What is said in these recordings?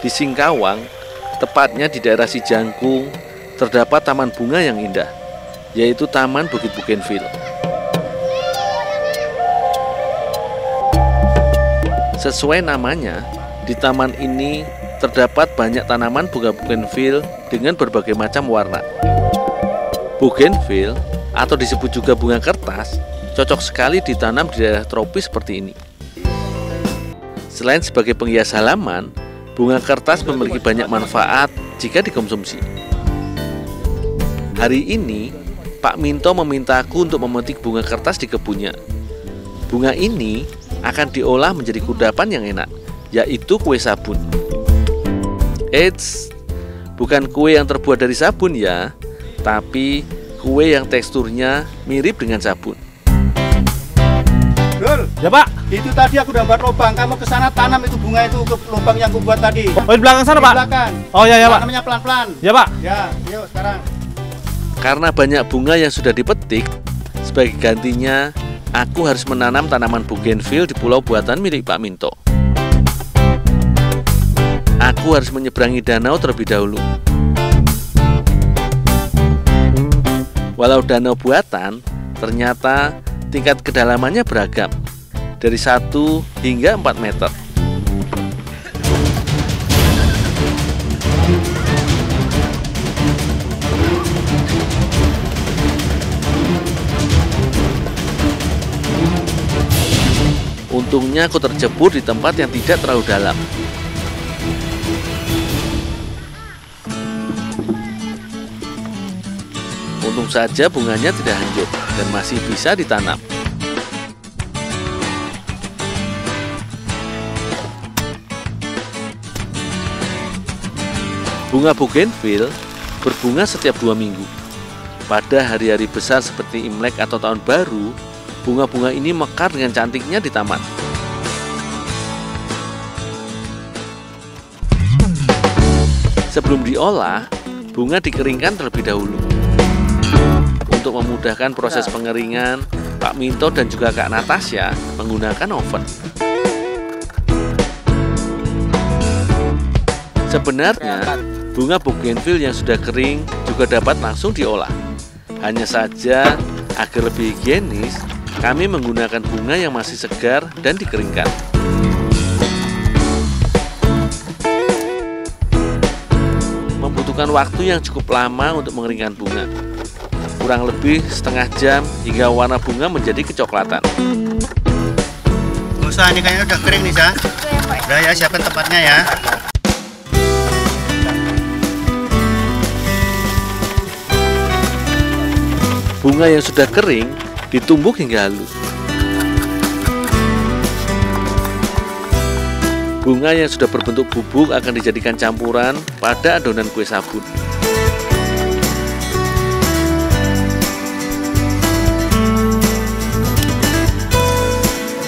Di Singkawang, tepatnya di daerah Sijangkung, terdapat taman bunga yang indah, yaitu Taman Bukit Bougainville. Sesuai namanya, di taman ini terdapat banyak tanaman bunga bougainville dengan berbagai macam warna. Bougainville, atau disebut juga bunga kertas, cocok sekali ditanam di daerah tropis seperti ini. Selain sebagai penghias halaman, bunga kertas memiliki banyak manfaat jika dikonsumsi. Hari ini, Pak Minto memintaku untuk memetik bunga kertas di kebunnya. Bunga ini akan diolah menjadi kudapan yang enak, yaitu kue sabun. Eits, bukan kue yang terbuat dari sabun ya, tapi kue yang teksturnya mirip dengan sabun. Dul, Ya Pak. itu tadi aku udah buat lubang. Kamu ke sana tanam itu bunga itu ke lubang yang aku buat tadi. Oh, di belakang sana Di Pak. belakang. Oh ya Pak. Tanamnya pelan-pelan. Ya Pak. Ya, yuk sekarang. Karena banyak bunga yang sudah dipetik, sebagai gantinya aku harus menanam tanaman bougainville di pulau buatan milik Pak Minto. Aku harus menyeberangi danau terlebih dahulu. Walau danau buatan, ternyata tingkat kedalamannya beragam, dari 1 hingga 4 meter. Untungnya aku terjebur di tempat yang tidak terlalu dalam. Untung saja bunganya tidak hancur dan masih bisa ditanam. Bunga bougainville berbunga setiap 2 minggu. Pada hari-hari besar seperti Imlek atau Tahun Baru, bunga-bunga ini mekar dengan cantiknya di taman. Sebelum diolah, bunga dikeringkan terlebih dahulu. Untuk memudahkan proses pengeringan, Pak Minto dan juga Kak Natasha menggunakan oven. Sebenarnya, bunga bougainville yang sudah kering juga dapat langsung diolah. Hanya saja, agar lebih higienis, kami menggunakan bunga yang masih segar dan dikeringkan. Membutuhkan waktu yang cukup lama untuk mengeringkan bunga. Kurang lebih setengah jam hingga warna bunga menjadi kecoklatan. Nggak usah, ini kayaknya udah kering nih, Sa. Udah ya, siapkan tempatnya ya. Bunga yang sudah kering ditumbuk hingga halus. Bunga yang sudah berbentuk bubuk akan dijadikan campuran pada adonan kue sabun.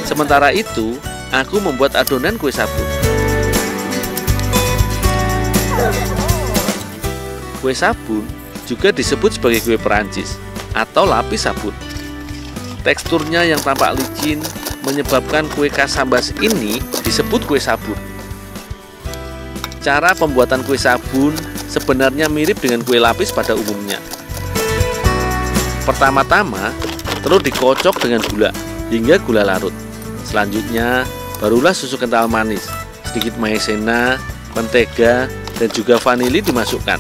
Sementara itu, aku membuat adonan kue sabun. Kue sabun juga disebut sebagai kue Perancis atau lapis sabun. Teksturnya yang tampak licin menyebabkan kue khas Sambas ini disebut kue sabun. Cara pembuatan kue sabun sebenarnya mirip dengan kue lapis pada umumnya. Pertama-tama, telur dikocok dengan gula hingga gula larut. Selanjutnya, barulah susu kental manis, sedikit maizena, mentega, dan juga vanili dimasukkan.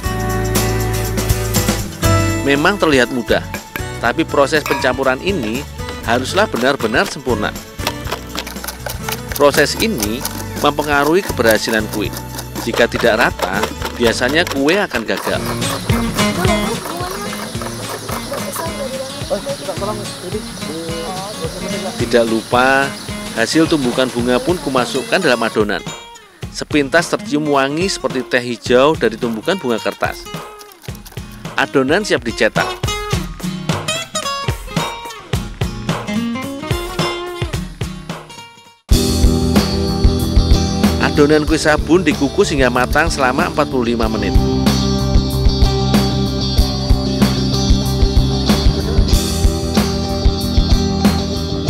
Memang terlihat mudah, tapi proses pencampuran ini haruslah benar-benar sempurna. Proses ini mempengaruhi keberhasilan kue. Jika tidak rata, biasanya kue akan gagal. Tidak lupa, hasil tumbukan bunga pun kumasukkan dalam adonan. Sepintas tercium wangi seperti teh hijau dari tumbukan bunga kertas. Adonan siap dicetak. Adonan kue sabun dikukus hingga matang selama 45 menit.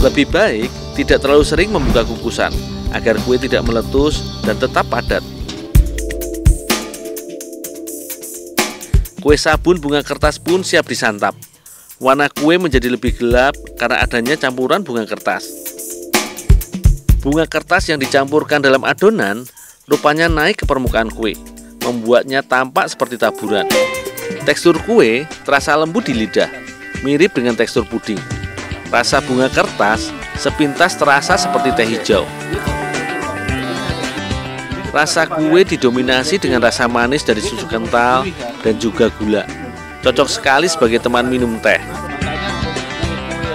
Lebih baik tidak terlalu sering membuka kukusan agar kue tidak meletus dan tetap padat. Kue sabun bunga kertas pun siap disantap. Warna kue menjadi lebih gelap karena adanya campuran bunga kertas. Bunga kertas yang dicampurkan dalam adonan rupanya naik ke permukaan kue, membuatnya tampak seperti taburan. Tekstur kue terasa lembut di lidah, mirip dengan tekstur puding. Rasa bunga kertas sepintas terasa seperti teh hijau. Rasa kue didominasi dengan rasa manis dari susu kental dan juga gula. Cocok sekali sebagai teman minum teh.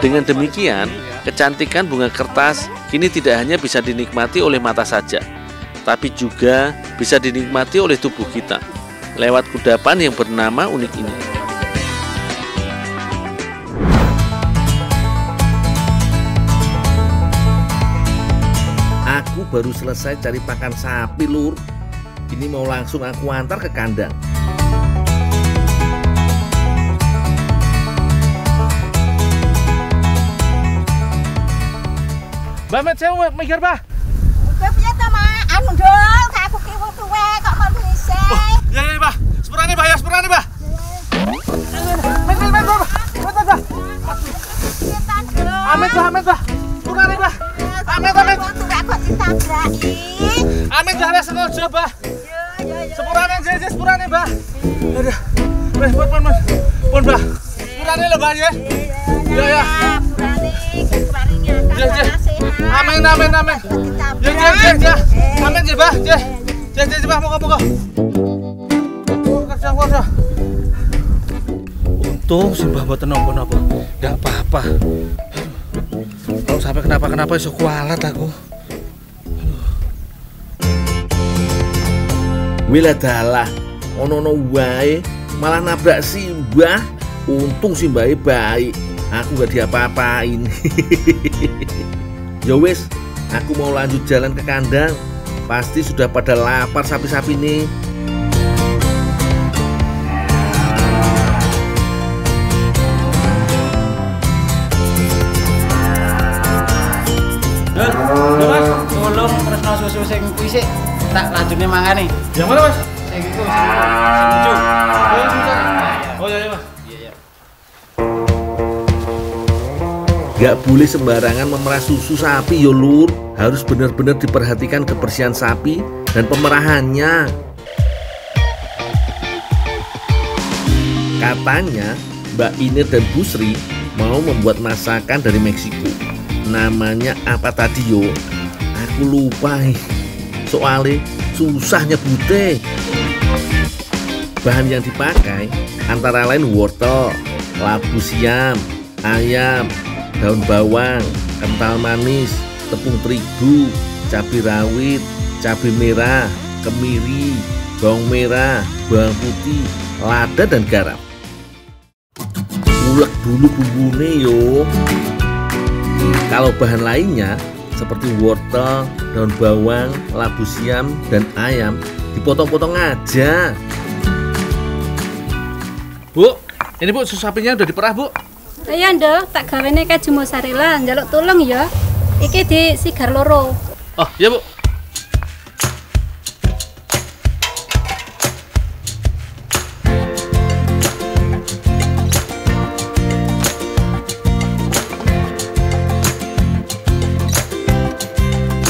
Dengan demikian, kecantikan bunga kertas kini tidak hanya bisa dinikmati oleh mata saja, tapi juga bisa dinikmati oleh tubuh kita lewat kudapan yang bernama unik ini. Aku baru selesai cari pakan sapi, Lur. Ini mau langsung aku antar ke kandang. Mbak Met, saya mau mikir, Mbak. Piye to, Mak? Anu ndol, aku ki wong tuwa kok kon bisa. Ya, Mbak. Sepurane, Mbak, ya, sepurane, Mbak. Met, Mbak. Amet, Mbak. Sepurane, Mbak. Amet. Kok ditabraki? Amin jare sengaja, Mbah. Sepurane jeje sepurane, Mbah. Aduh. Wes, pun, Mbah. Sepurane lho, Mbah, ya. Ya. Sepurane. Amin. Ya. Amin, ya, Mbah. Ya, Mbah, moga-moga. Kerja. Untung si Mbah mboten napa-napa. Enggak apa-apa. Kalau sampai kenapa-kenapa iso kualat aku. Wila dalah, ono wae malah nabrak Simbah. Untung Simbah baik, aku gak diapa-apain. Ya wis, aku mau lanjut jalan ke kandang. Pasti sudah pada lapar sapi-sapi nih. Mas, tolong tresno susu sing kuwi sik tak lanjutne mangane. Yang mana, Mas? Sing iku sing Oh iya, Mas. Iya. Gak boleh sembarangan memerah susu sapi, yo Lur. Harus benar-benar diperhatikan kebersihan sapi dan pemerahannya. Katanya Mbak Ine dan Bu Sri mau membuat masakan dari Meksiko. Namanya apa tadi yo? Aku lupa. Soalnya susah nyebutnya. Bahan yang dipakai antara lain wortel, labu siam, ayam, daun bawang, kental manis, tepung terigu, cabai rawit, cabai merah, kemiri, bawang merah, bawang putih, lada dan garam. Ulek dulu bumbune yo. Kalau bahan lainnya seperti wortel, daun bawang, labu siam, dan ayam dipotong-potong aja. Bu, ini Bu, susu sapinya udah diperah, Bu. Iya, Nduk, tak gawene keju mozzarella, njaluk tolong ya. Iki di sigar loro. Oh, iya, Bu.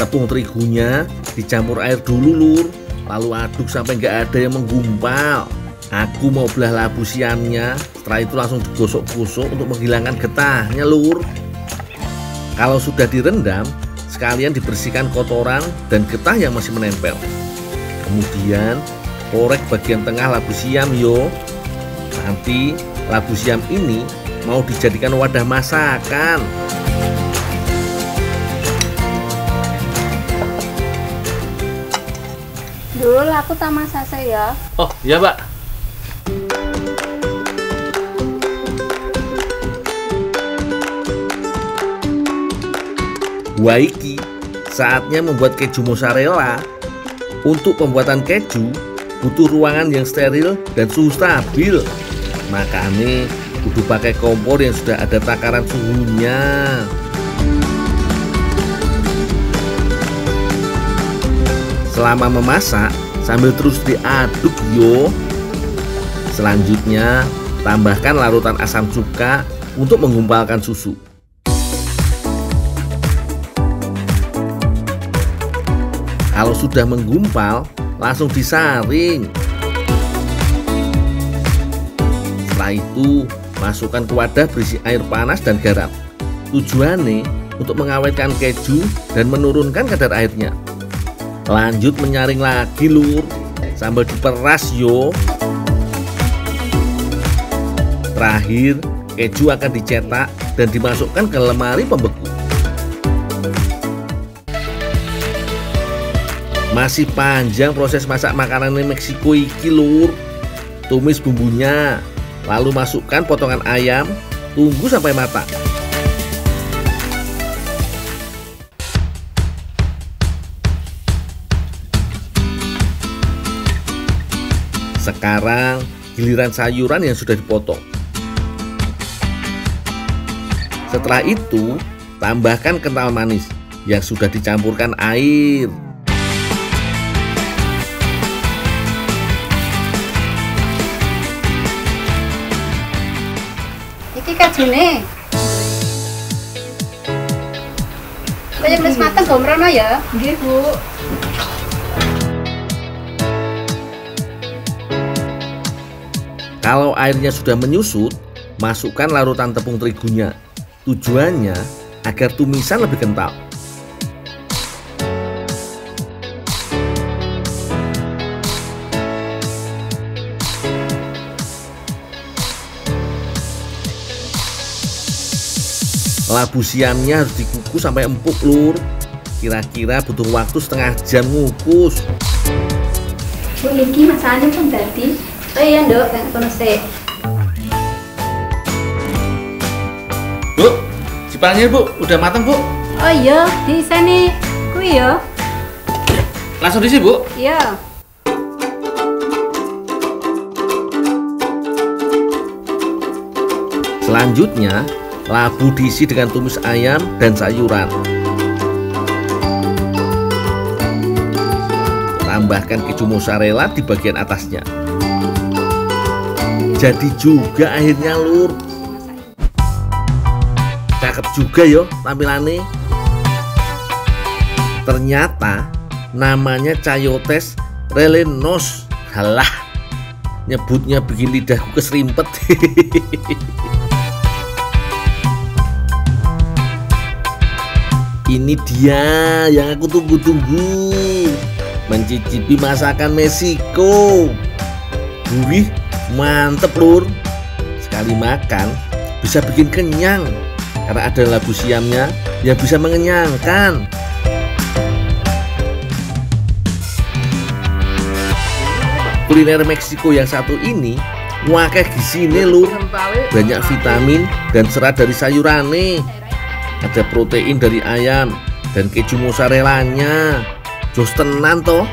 Tepung terigunya dicampur air dulu, Lur. Lalu aduk sampai nggak ada yang menggumpal. Aku mau belah labu siamnya, setelah itu langsung digosok-gosok untuk menghilangkan getahnya, Lur. Kalau sudah direndam, sekalian dibersihkan kotoran dan getah yang masih menempel. Kemudian korek bagian tengah labu siam yo. Nanti labu siam ini mau dijadikan wadah masakan. Dul, aku tamas sase ya. Oh, iya, Mbak. Waiki, saatnya membuat keju mozzarella. Untuk pembuatan keju butuh ruangan yang steril dan suhu stabil. Makanya kudu pakai kompor yang sudah ada takaran suhunya. Selama memasak sambil terus diaduk yo. Selanjutnya, tambahkan larutan asam cuka untuk menggumpalkan susu. Kalau sudah menggumpal, langsung disaring. Setelah itu, masukkan ke wadah berisi air panas dan garam. Tujuannya untuk mengawetkan keju dan menurunkan kadar airnya. Lanjut menyaring lagi lur, sambil diperas yo. Terakhir, keju akan dicetak dan dimasukkan ke lemari pembeku. Masih panjang proses masak makanan Meksiko iki lur. Tumis bumbunya, lalu masukkan potongan ayam, tunggu sampai matang. Sekarang giliran sayuran yang sudah dipotong. Setelah itu, tambahkan kental manis yang sudah dicampurkan air. Iki kajune. Banyak wis mateng gomrono ya? Nggih, Bu. Kalau airnya sudah menyusut, masukkan larutan tepung terigunya. Tujuannya agar tumisan lebih kental. Labu siamnya harus dikukus sampai empuk lur. Kira-kira butuh waktu setengah jam ngukus. Bu, niki masakane pun dadi. Oh iya, Nduk, nek kono sik. Bu, cipangnya Bu, udah matang Bu. Oh iya, diiseni kuwi ya. Langsung diisi Bu. Iya. Selanjutnya, labu diisi dengan tumis ayam dan sayuran. Tambahkan keju mozzarella di bagian atasnya. Jadi juga akhirnya lur. Cakep juga yo tampilannya. Ternyata namanya Chayotes Rellenos. Halah, nyebutnya bikin lidahku keserimpet. Ini dia yang aku tunggu-tunggu. Mencicipi masakan Meksiko. Gurih, mantep lur. Sekali makan bisa bikin kenyang karena ada labu siamnya yang bisa mengenyangkan. Kuliner Meksiko yang satu ini wakeh gisine lur. Banyak vitamin dan serat dari sayurannya. Ada protein dari ayam dan keju mozzarellanya. Jos tenan toh.